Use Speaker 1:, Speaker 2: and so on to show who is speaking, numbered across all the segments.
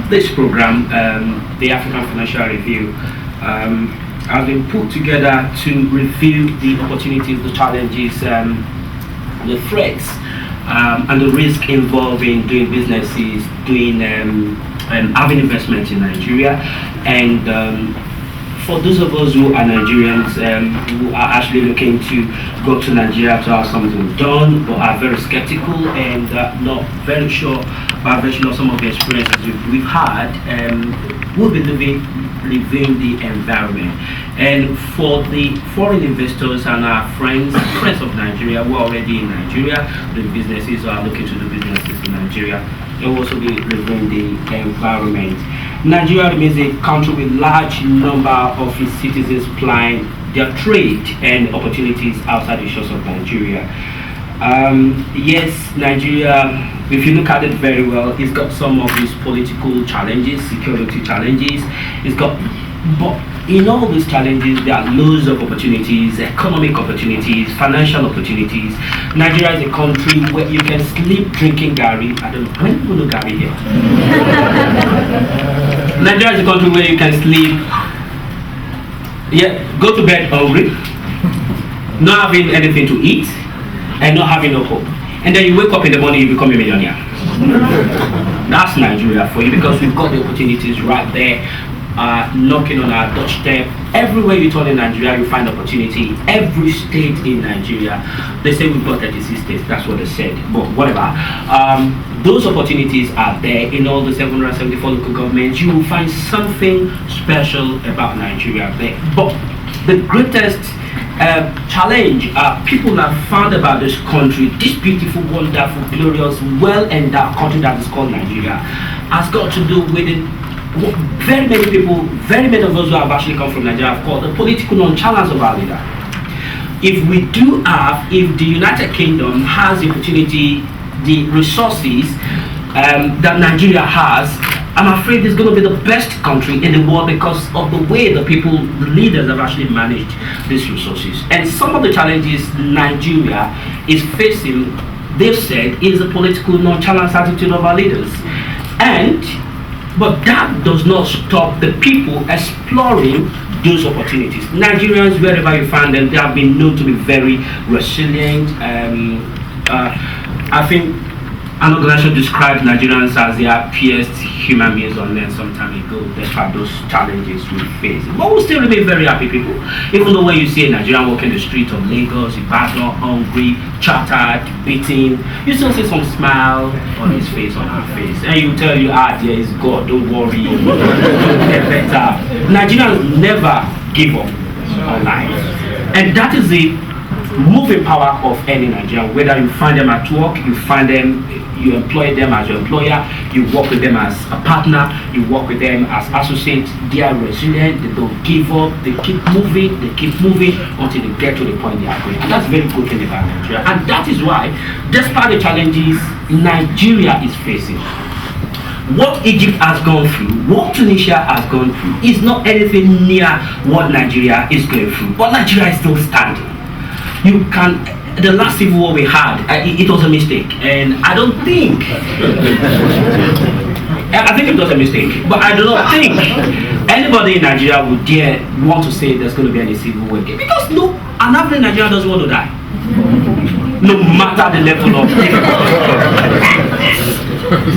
Speaker 1: This program, the African Financial Review, has been put together to review the opportunities, the challenges, the threats, and the risk involved in doing businesses, having investments in Nigeria, and for those of us who are Nigerians who are actually looking to go to Nigeria to have something done, but are very skeptical and not very sure by virtue of some of the experiences we've had, we'll be reviewing the environment. And for the foreign investors and our friends of Nigeria who are already in Nigeria, the businesses or are looking to do businesses in Nigeria, they'll also be reviewing the environment. Nigeria remains a country with large number of its citizens plying their trade and opportunities outside the shores of Nigeria. Yes, Nigeria, if you look at it very well, it's got some of its political challenges, security challenges. But in all these challenges, there are loads of opportunities, economic opportunities, financial opportunities. Nigeria is a country where you can sleep drinking Gary. I don't know, when people know Gary here? Nigeria is a country where you can sleep, go to bed hungry, not having anything to eat, and not having no hope. And then you wake up in the morning, you become a millionaire. That's Nigeria for you, because we've got the opportunities right there, knocking on our doorstep. Everywhere you turn in Nigeria, you find opportunity. Every state in Nigeria, they say we've got 36 states, that's what they said, but whatever. Those opportunities are there in all the 774 local governments. You will find something special about Nigeria there. But the greatest challenge people have found about this country, this beautiful, wonderful, glorious, well-endowed country that is called Nigeria, has got to do with it. Very many people, very many of us who have actually come from Nigeria have called the political nonchalance of our leader. If the United Kingdom has the opportunity, the resources that Nigeria has, I'm afraid it's going to be the best country in the world because of the way the leaders have actually managed these resources. And some of the challenges Nigeria is facing, they've said, is the political nonchalance attitude of our leaders. But that does not stop the people exploring those opportunities. Nigerians, wherever you find them, they have been known to be very resilient. I think an organization described Nigerians as the happiest human beings on earth some time ago, despite those challenges we face. But we still remain very happy people. Even though when you see a Nigerian walking the street of Lagos, Ibadan, hungry, chattered, beaten, you still see some smile on his face, on our face. And you tell you, there is God, don't worry, you'll get better. Nigerians never give up on life. And that is the moving power of any Nigerian. Whether you find them at work, you employ them as your employer, you work with them as a partner, you work with them as associates, they are resilient, they don't give up, they keep moving until they get to the point they are going. And that's a very good thing about Nigeria. And that is why, despite the challenges Nigeria is facing, what Egypt has gone through, what Tunisia has gone through, is not anything near what Nigeria is going through. But Nigeria is still standing. The last civil war we had, it was a mistake, and I don't think, I think it was a mistake, but I do not think anybody in Nigeria would dare want to say there's going to be any civil war again, because an average Nigerian doesn't want to die, no matter the level of difficulty.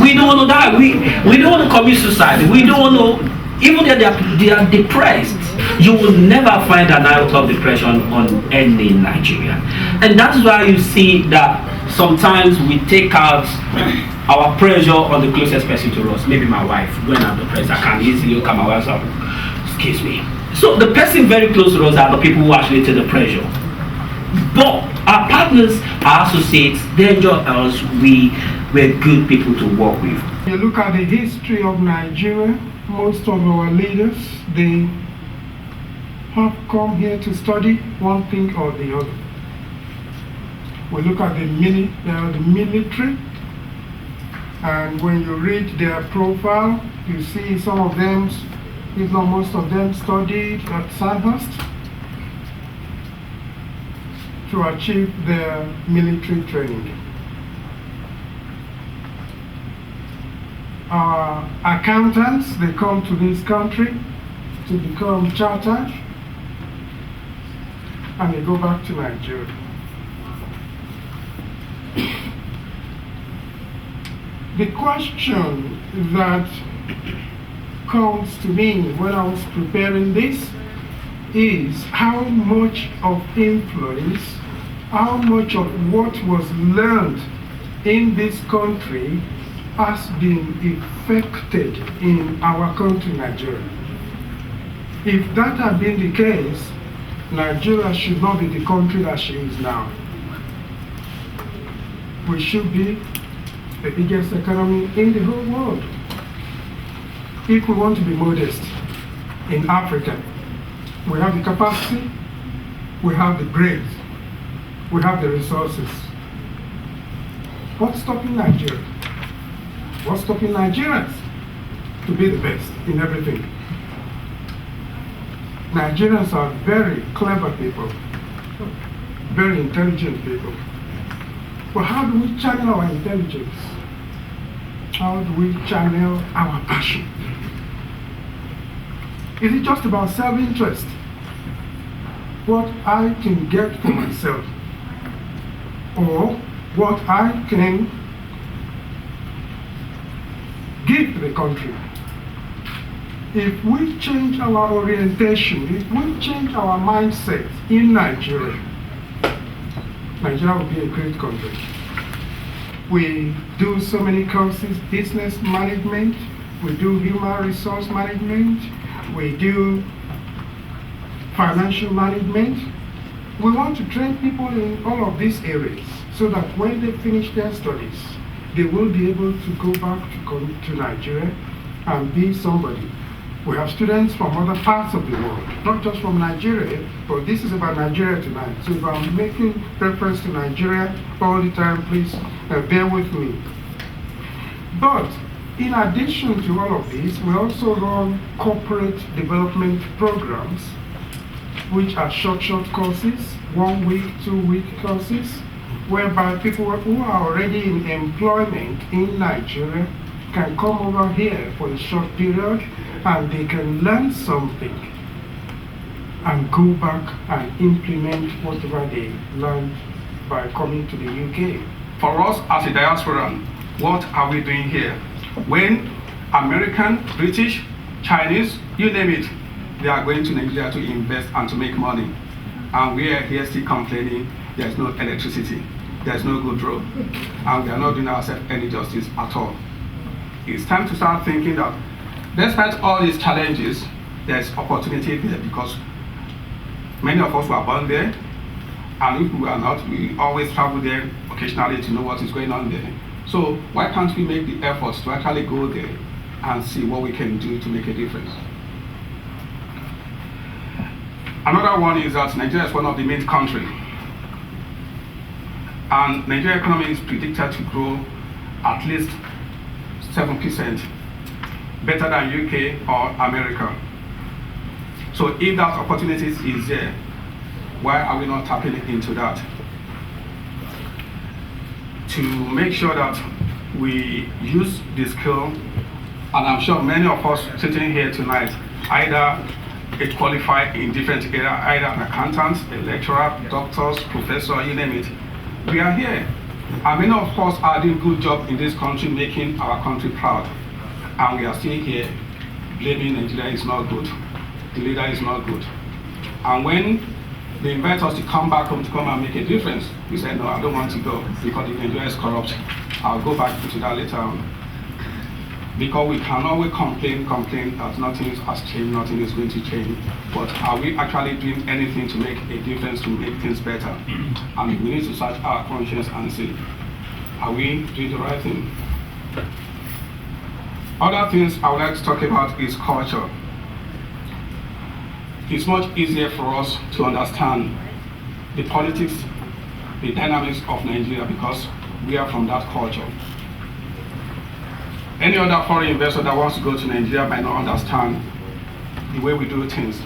Speaker 1: We don't want to die, we don't want to commit suicide, we don't want to, even if they are depressed, you will never find an iota of depression on any Nigerian. And that is why you see that sometimes we take out our pressure on the closest person to us, maybe my wife. When I'm depressed, I can easily look at my wife and say, excuse me. So the person very close to us are the people who actually take the pressure. But our partners, our associates, they enjoy us, we're good people to work with.
Speaker 2: You look at the history of Nigeria, most of our leaders, they have come here to study one thing or the other. We look at the military, and when you read their profile, you see some of them, if not most of them, studied at Sandhurst to achieve their military training. Our accountants, they come to this country to become chartered, and they go back to Nigeria. The question that comes to me when I was preparing this is how much of influence, how much of what was learned in this country has been effected in our country, Nigeria. If that had been the case, Nigeria should not be the country that she is now. We should be the biggest economy in the whole world. If we want to be modest in Africa, we have the capacity, we have the brains, we have the resources. What's stopping Nigeria? What's stopping Nigerians to be the best in everything? Nigerians are very clever people, very intelligent people. But how do we channel our intelligence? How do we channel our passion? Is it just about self-interest? What I can get for myself, or what I can give to the country? If we change our orientation, if we change our mindset in Nigeria, Nigeria will be a great country. We do so many courses: business management, we do human resource management, we do financial management. We want to train people in all of these areas so that when they finish their studies, they will be able to go back to Nigeria and be somebody. We have students from other parts of the world, not just from Nigeria, but this is about Nigeria tonight. So if I'm making reference to Nigeria all the time, please bear with me. But in addition to all of this, we also run corporate development programs, which are short courses, 1 week, 2 week courses, whereby people who are already in employment in Nigeria can come over here for a short period and they can learn something and go back and implement whatever they learned by coming to the UK.
Speaker 3: For us as a diaspora, what are we doing here? When American, British, Chinese, you name it, they are going to Nigeria to invest and to make money. And we are here still complaining there's no electricity, there's no good road, and we are not doing ourselves any justice at all. It's time to start thinking that despite all these challenges, there's opportunity there, because many of us were born there, and if we are not, we always travel there occasionally to know what is going on there. So why can't we make the efforts to actually go there and see what we can do to make a difference? Another one is that Nigeria is one of the main countries, and Nigeria economy is predicted to grow at least 7%, better than UK or America. So if that opportunity is there, why are we not tapping into that? To make sure that we use the skill, and I'm sure many of us sitting here tonight, either a qualified in different areas, either an accountant, a lecturer, doctors, professor, you name it. We are here. And many of us are doing a good job in this country, making our country proud. And we are still here blaming Nigeria is not good, the leader is not good. And when they invite us to come back home to come and make a difference, we say, no, I don't want to go because the Nigeria is corrupt. I'll go back to that later on. Because we can always complain that nothing has changed, nothing is going to change. But are we actually doing anything to make a difference, to make things better? And we need to search our conscience and see, are we doing the right thing? Other things I would like to talk about is culture. It's much easier for us to understand the politics, the dynamics of Nigeria, because we are from that culture. Any other foreign investor that wants to go to Nigeria might not understand the way we do things.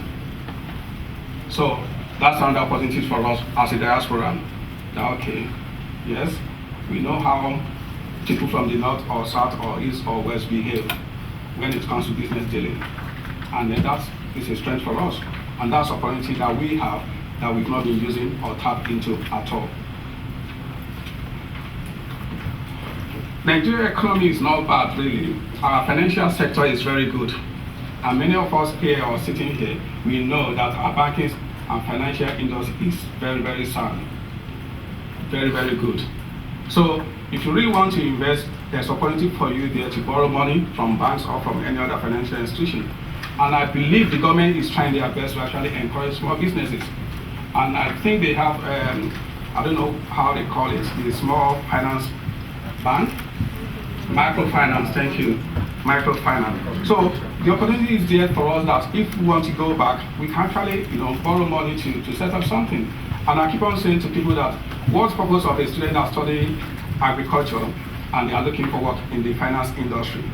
Speaker 3: So that's another opportunity for us as a diaspora. That, okay, yes, we know how people from the north or south or east or west behave when it comes to business dealing. And then that is a strength for us. And that's opportunity that we have that we've not been using or tapped into at all. Nigeria economy is not bad really. Our financial sector is very good. And many of us here or sitting here, we know that our banking and financial industry is very, very sound. Very, very good. So if you really want to invest, there's opportunity for you there to borrow money from banks or from any other financial institution. And I believe the government is trying their best to actually encourage small businesses. And I think they have, I don't know how they call it, the small finance bank, microfinance, thank you, microfinance. So the opportunity is there for us that if we want to go back, we can actually, borrow money to set up something. And I keep on saying to people that what's the purpose of a student that study agriculture and they are looking for work in the finance industry?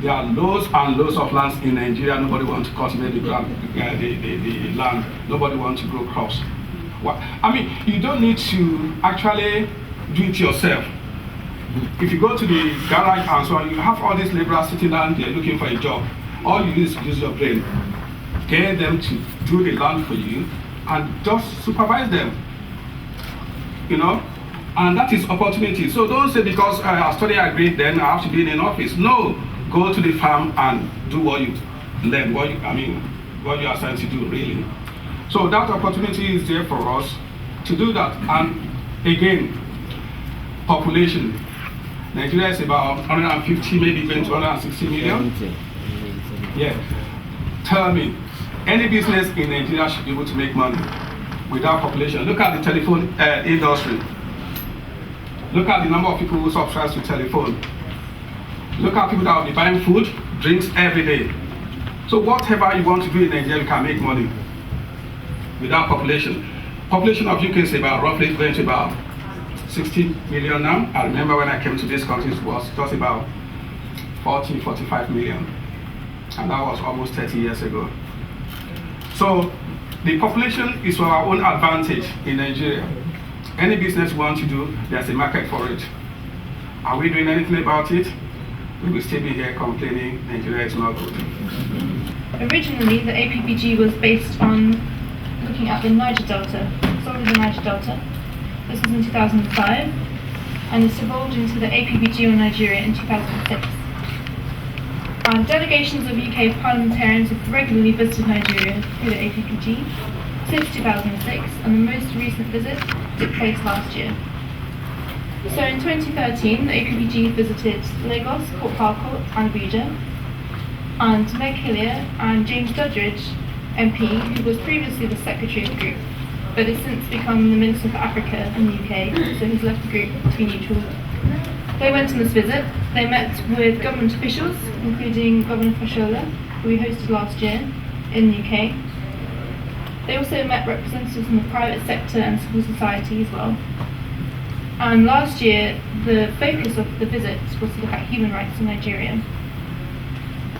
Speaker 3: There are loads and loads of lands in Nigeria. Nobody wants to cultivate the land. Nobody wants to grow crops. I mean, you don't need to actually do it yourself. If you go to the garage and so on, you have all these laborers sitting down there looking for a job. All you do is use your brain. Get them to do the land for you and just supervise them. And that is opportunity. So don't say because I study agri, then I have to be in an office. No. Go to the farm and do what you learn, what you are assigned to do, really. So that opportunity is there for us to do that. And again, population. Nigeria is about 150, maybe even 260 million. Yeah. Tell me, any business in Nigeria should be able to make money without population. Look at the telephone industry. Look at the number of people who subscribe to telephone. Look at people that will be buying food, drinks every day. So whatever you want to do in Nigeria, you can make money without population. Population of UK is about roughly going to about 60 million now. I remember when I came to this country, it was just about 40, 45 million. And that was almost 30 years ago. So the population is for our own advantage in Nigeria. Any business we want to do, there's a market for it. Are we doing anything about it? We will still be here complaining Nigeria is not good.
Speaker 4: Originally, the APPG was based on looking at the Niger Delta, solely the Niger Delta. This was in 2005, and it's evolved into the APPG on Nigeria in 2006. Delegations of UK parliamentarians have regularly visited Nigeria through the APPG since 2006, and the most recent visit took place last year. So in 2013, the APPG visited Lagos, Port Harcourt and Abuja, and Meg Hillier and James Doddridge, MP, who was previously the secretary of the group, but has since become the Minister for Africa in the UK, so he's left the group to be neutral. They went on this visit. They met with government officials, including Governor Fashola, who we hosted last year in the UK. They also met representatives from the private sector and civil society as well. And last year, the focus of the visit was to look at human rights in Nigeria.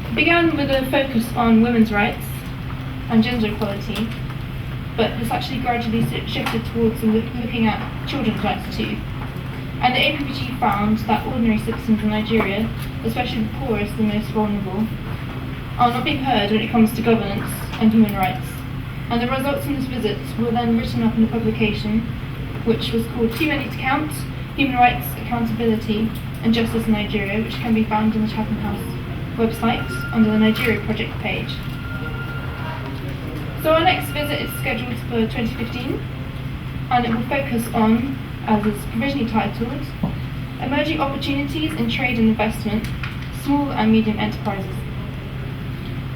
Speaker 4: It began with a focus on women's rights and gender equality, but it's actually gradually shifted towards looking at children's rights too. And the APPG found that ordinary citizens in Nigeria, especially the poorest, the most vulnerable, are not being heard when it comes to governance and human rights. And the results from this visit were then written up in a publication which was called Too Many to Count, Human Rights, Accountability and Justice in Nigeria, which can be found on the Chatham House website under the Nigeria Project page. So our next visit is scheduled for 2015, and it will focus on, as is provisionally titled, Emerging Opportunities in Trade and Investment, Small and Medium Enterprises.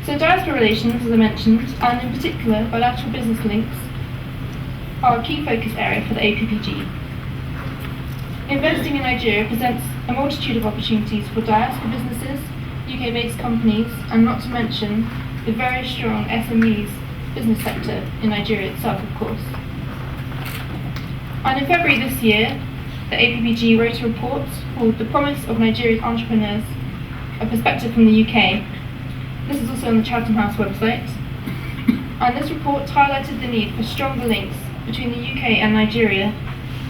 Speaker 4: So diaspora relations, as I mentioned, and in particular bilateral business links, are a key focus area for the APPG. Investing in Nigeria presents a multitude of opportunities for diaspora businesses, UK-based companies, and not to mention the very strong SMEs business sector in Nigeria itself, of course. And in February this year, the APPG wrote a report called The Promise of Nigeria's Entrepreneurs, a Perspective from the UK. This is also on the Chatham House website. And this report highlighted the need for stronger links between the UK and Nigeria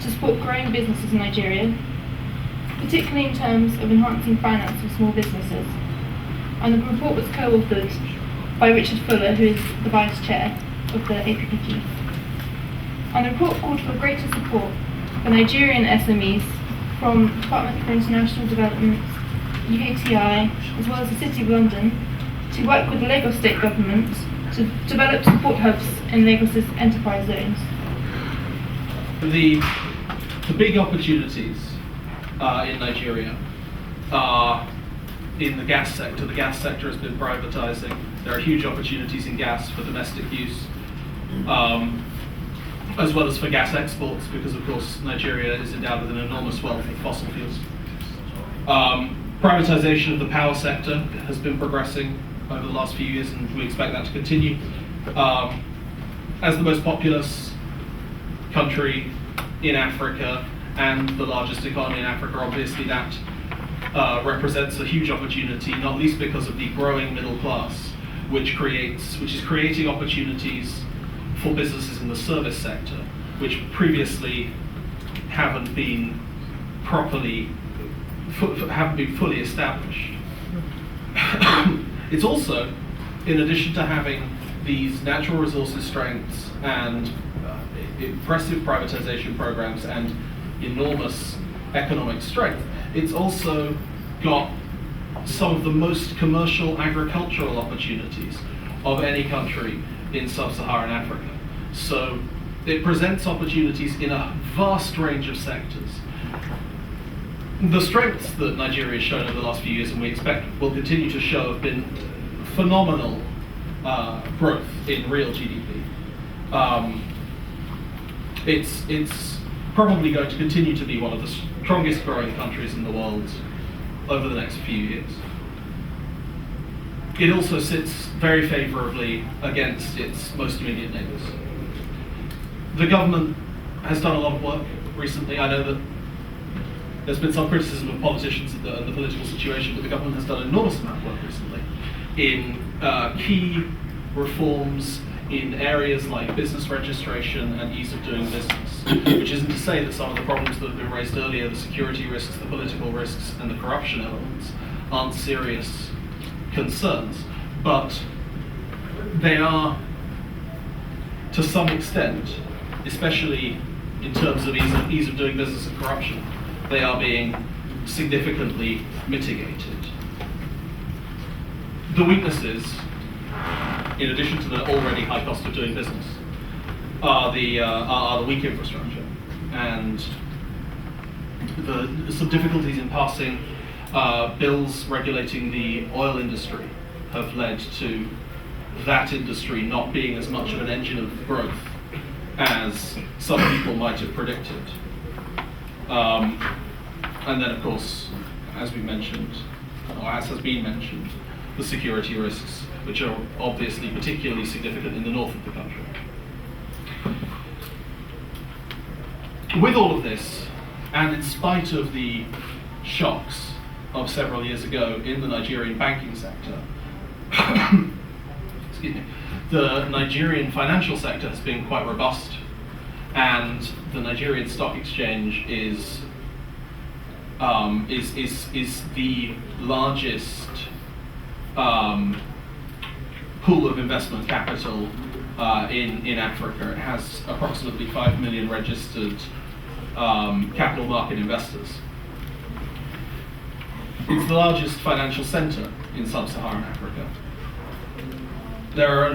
Speaker 4: to support growing businesses in Nigeria, particularly in terms of enhancing finance for small businesses. And the report was co-authored by Richard Fuller, who is the Vice Chair of the APD. And the report called for greater support for Nigerian SMEs from the Department for International Development, UKTI, as well as the City of London, to work with the Lagos State Government to develop support hubs in Lagos's enterprise zones.
Speaker 5: The big opportunities in Nigeria are in the gas sector. The gas sector has been privatizing. There are huge opportunities in gas for domestic use, as well as for gas exports, because of course Nigeria is endowed with an enormous wealth of fossil fuels. Privatization of the power sector has been progressing over the last few years, and we expect that to continue. As the most populous country in Africa and the largest economy in Africa, obviously that represents a huge opportunity, not least because of the growing middle class, which is creating opportunities for businesses in the service sector, which previously haven't been fully established. It's also, in addition to having these natural resources strengths and impressive privatization programs and enormous economic strength, it's also got some of the most commercial agricultural opportunities of any country in sub-Saharan Africa. So it presents opportunities in a vast range of sectors. The strengths that Nigeria has shown over the last few years, and we expect will continue to show, have been phenomenal growth in real GDP. It's probably going to continue to be one of the strongest growing countries in the world over the next few years. It also sits very favourably against its most immediate neighbours. The government has done a lot of work recently. I know that there's been some criticism of politicians and the political situation, but the government has done an enormous amount of work recently in key reforms in areas like business registration and ease of doing business, which isn't to say that some of the problems that have been raised earlier, the security risks, the political risks, and the corruption elements, aren't serious concerns, but they are, to some extent, especially in terms of ease of doing business and corruption, they are being significantly mitigated. The weaknesses, in addition to the already high cost of doing business, are the weak infrastructure and some difficulties in passing bills regulating the oil industry have led to that industry not being as much of an engine of growth as some people might have predicted. And then, of course, as we mentioned, or as has been mentioned, the security risks, which are obviously particularly significant in the north of the country. With all of this, and in spite of the shocks of several years ago in the Nigerian banking sector, excuse me, the Nigerian financial sector has been quite robust, and the Nigerian stock exchange is the largest pool of investment capital in Africa. It has approximately 5 million registered capital market investors. It's the largest financial center in sub-Saharan Africa. There are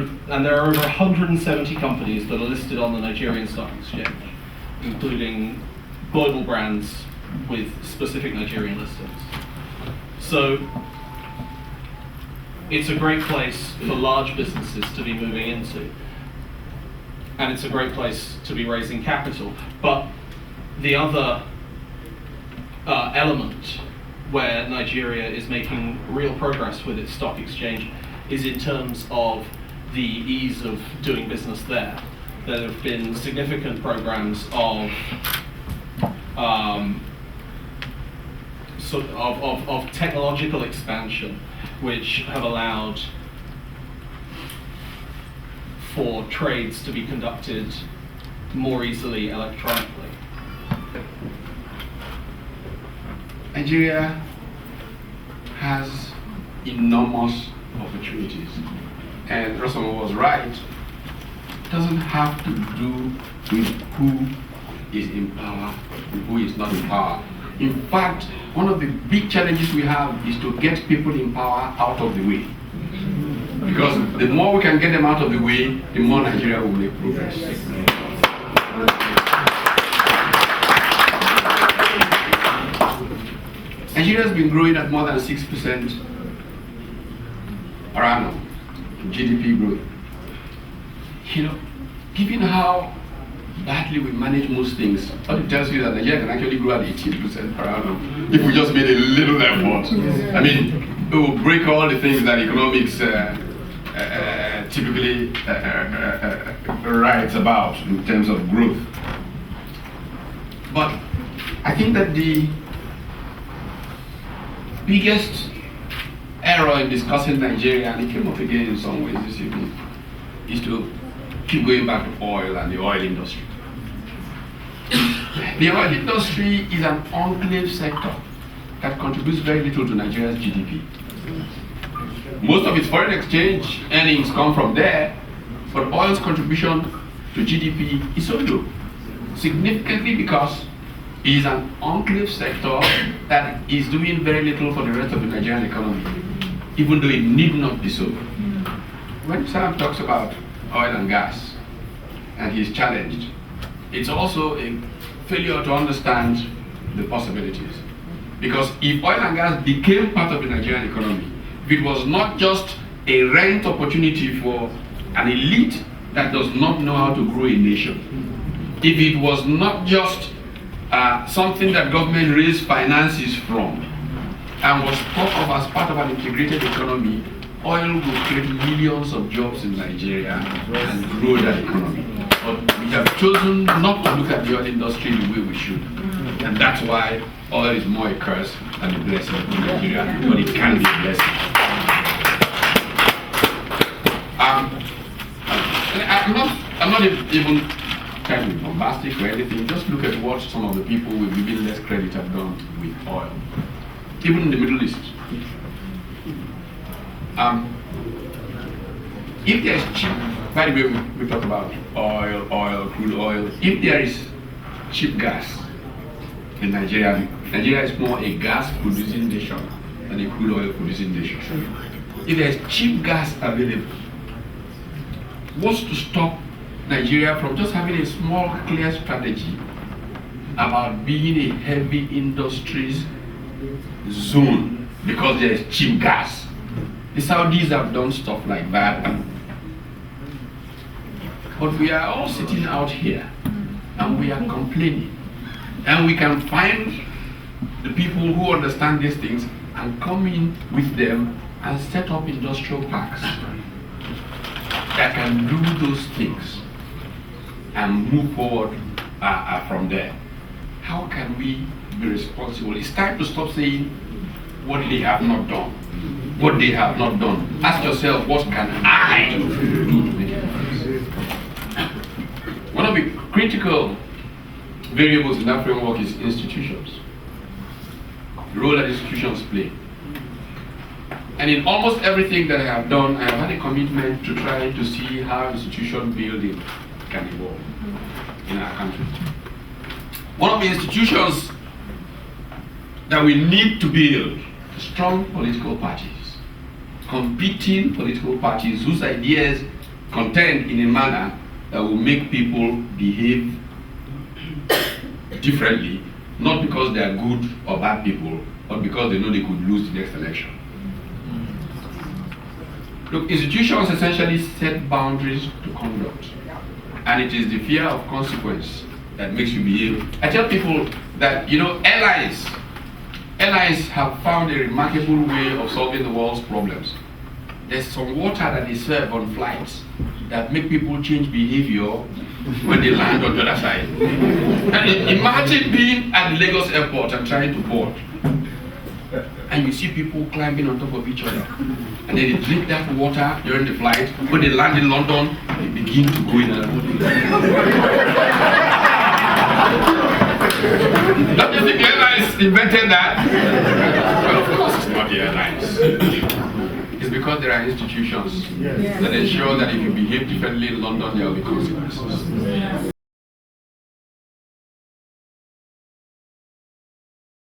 Speaker 5: over 170 companies that are listed on the Nigerian Stock Exchange, including global brands with specific Nigerian listings. So it's a great place for large businesses to be moving into, and it's a great place to be raising capital. But the other element where Nigeria is making real progress with its stock exchange is in terms of the ease of doing business there. There have been significant programs of technological expansion, which have allowed for trades to be conducted more easily electronically.
Speaker 6: Nigeria has enormous opportunities. And Rossman was right. It doesn't have to do with who is in power and who is not in power. In fact, one of the big challenges we have is to get people in power out of the way. Because the more we can get them out of the way, the more Nigeria will make progress. Nigeria has been growing at more than 6% per annum in GDP growth. You know, given how badly we manage most things, what it tells you that Nigeria can actually grow at 18% per annum if we just made a little effort. I mean, it will break all the things that economics typically writes about in terms of growth. But I think that the biggest error in discussing Nigeria, and it came up again in some ways this evening, is to keep going back to oil and the oil industry. The oil industry is an enclave sector that contributes very little to Nigeria's GDP. Most of its foreign exchange earnings come from there, but oil's contribution to GDP is so low, significantly because it is an enclave sector that is doing very little for the rest of the Nigerian economy, even though it need not be so. When Sam talks about oil and gas, and he's challenged, it's also a failure to understand the possibilities. Because if oil and gas became part of the Nigerian economy, if it was not just a rent opportunity for an elite that does not know how to grow a nation, if it was not just something that government raised finances from and was thought of as part of an integrated economy, oil will create millions of jobs in Nigeria and grow that economy. But we have chosen not to look at the oil industry the way we should. And that's why oil is more a curse than a blessing in Nigeria, but it can be a blessing. I'm not even trying to be bombastic or anything. Just look at what some of the people we've given less credit have done with oil. Even in the Middle East. If there's cheap, by the way, we talk about oil, crude oil. If there is cheap gas in Nigeria, Nigeria is more a gas-producing nation than a crude oil-producing nation. If there's cheap gas available, what's to stop Nigeria from just having a small, clear strategy about being a heavy industries zone because there is cheap gas? The Saudis have done stuff like that. But we are all sitting out here and we are complaining. And we can find the people who understand these things and come in with them and set up industrial parks that can do those things and move forward from there. How can we be responsible? It's time to stop saying what they have not done. What they have not done. Ask yourself, what can I do to make a difference? One of the critical variables in that framework is institutions. The role that institutions play. And in almost everything that I have done, I have had a commitment to try to see how institution building can evolve in our country. One of the institutions that we need to build, strong political parties, competing political parties whose ideas contend in a manner that will make people behave differently, not because they are good or bad people, but because they know they could lose the next election. Look, institutions essentially set boundaries to conduct, and it is the fear of consequence that makes you behave. I tell people that, airlines have found a remarkable way of solving the world's problems. There's some water that they serve on flights that make people change behavior when they land on the other side. And imagine being at the Lagos airport and trying to board. And you see people climbing on top of each other. And then they drink that water during the flight. When they land in London, they begin to go in and That is the airlines airlines invented that? Well, of course it's not the airlines. It's because there are institutions that ensure that if you behave differently in London, there will be consequences.